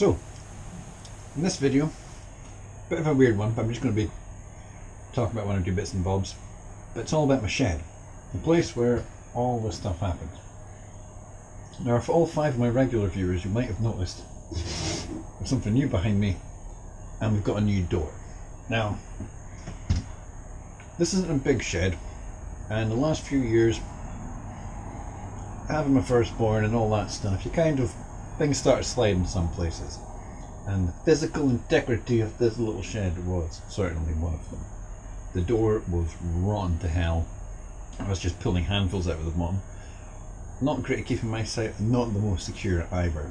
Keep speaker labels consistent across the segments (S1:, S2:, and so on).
S1: So, in this video, bit of a weird one, but I'm just going to be talking about one or two bits and bobs. But it's all about my shed, the place where all this stuff happens. Now, for all 5 of my regular viewers, you might have noticed there's something new behind me, and we've got a new door. Now, this isn't a big shed, and the last few years, having my firstborn and all that stuff, things started sliding some places. And the physical integrity of this little shed was certainly one of them. The door was rotten to hell. I was just pulling handfuls out of the bottom. Not great at keeping my sight, not the most secure either.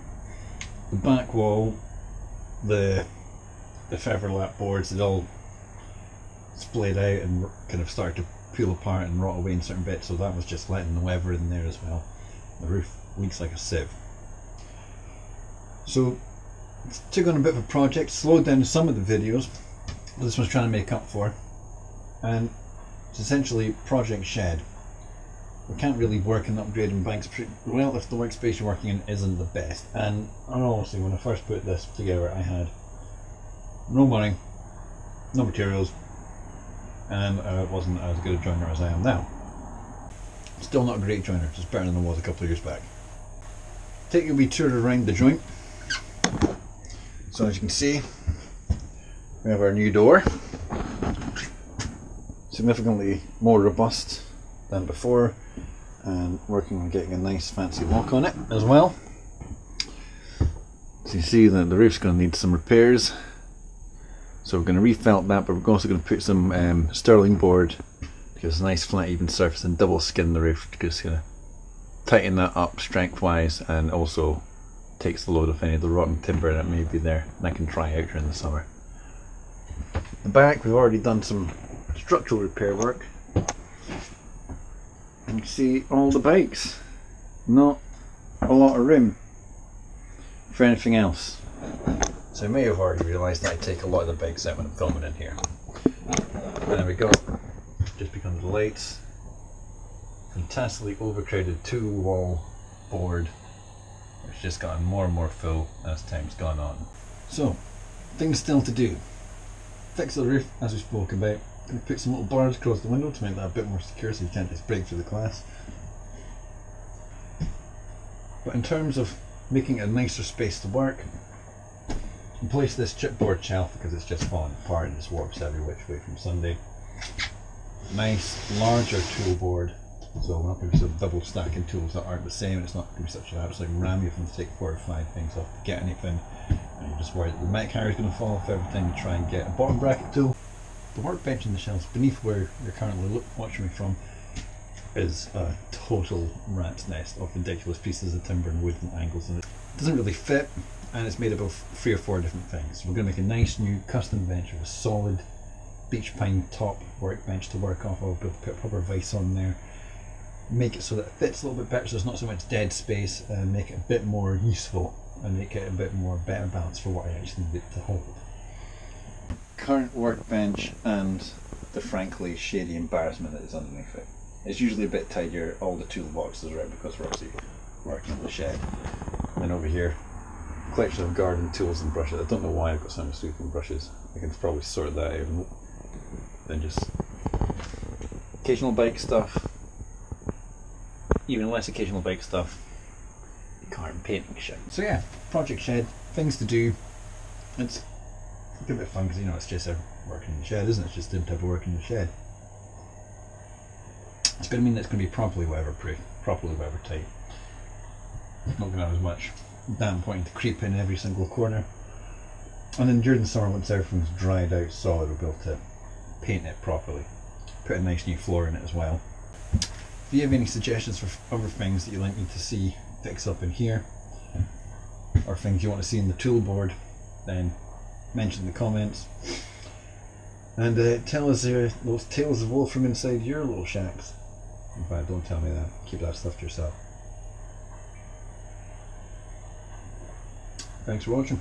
S1: The back wall, the feather lap boards, it all splayed out and kind of started to peel apart and rot away in certain bits, so that was just letting the weather in there as well. The roof leaks like a sieve. So took on a bit of a project, slowed down some of the videos this was trying to make up for, and it's essentially Project Shed. We can't really work in upgrading banks well if the workspace you're working in isn't the best. And honestly, when I first put this together, I had no money, no materials, and I wasn't as good a joiner as I am now. Still not a great joiner, just better than I was a couple of years back. Take a wee tour around the joint. So as you can see, we have our new door, significantly more robust than before, and working on getting a nice fancy lock on it as well. So you see that the roof's going to need some repairs, so we're going to refelt that, but we're also going to put some sterling board to give us a nice flat even surface and double skin the roof to just kind of tighten that up strength wise, and also takes the load of any of the rotten timber that may be there, and I can dry out during the summer. The back, we've already done some structural repair work. And you can see all the bikes. Not a lot of room for anything else. So you may have already realised that I take a lot of the bikes out when I'm filming in here. There we go. Just becomes the lights. Fantastically overcrowded 2-wall board. It's just gotten more and more full as time's gone on. So, things still to do. Fix the roof, as we spoke about. Going to put some little bars across the window to make that a bit more secure so you can't just break through the glass. But in terms of making a nicer space to work, replace this chipboard shelf because it's just falling apart and just warps every which way from Sunday. Nice, larger tool board. So we're not going to be sort of double stacking tools that aren't the same. It's not going to be such an absolute ram you have to take 4 or 5 things off to get anything. And you're just worried that the mech carrier is going to fall off every time you try and get a bottom bracket tool. The workbench and the shelves beneath where you're currently watching me from is a total rat's nest of ridiculous pieces of timber and wood and angles, and it doesn't really fit, and it's made up of 3 or 4 different things. We're going to make a nice new custom bench with a solid beech pine top workbench to work off. I'll be able to put a proper vise on there. Make it so that it fits a little bit better, so there's not so much dead space, and make it a bit more useful and make it a bit more better balance for what I actually need it to hold. Current workbench and the frankly shady embarrassment that is underneath it. It's usually a bit tidier, all the toolboxes are out because we're obviously working in the shed. And then over here, collection of garden tools and brushes. I don't know why I've got so many sweeping brushes. I can probably sort that out. Then just occasional bike stuff. Even less occasional bike stuff, car and painting shit. So yeah, Project Shed, things to do. It's a bit fun because, you know, it's just working in the shed, isn't it? It's just a different type of work in the shed. It's going to mean that it's going to be properly weatherproof, properly weathertight. Not going to have as much damp pointing to creep in every single corner. And then during the summer, once everything's dried out solid, we'll be able to paint it properly. Put a nice new floor in it as well. If you have any suggestions for other things that you'd like me to see fix up in here, or things you want to see in the tool board, then mention in the comments. And tell us those tales of woe from inside your little shacks. In fact, don't tell me that. Keep that stuff to yourself. Thanks for watching.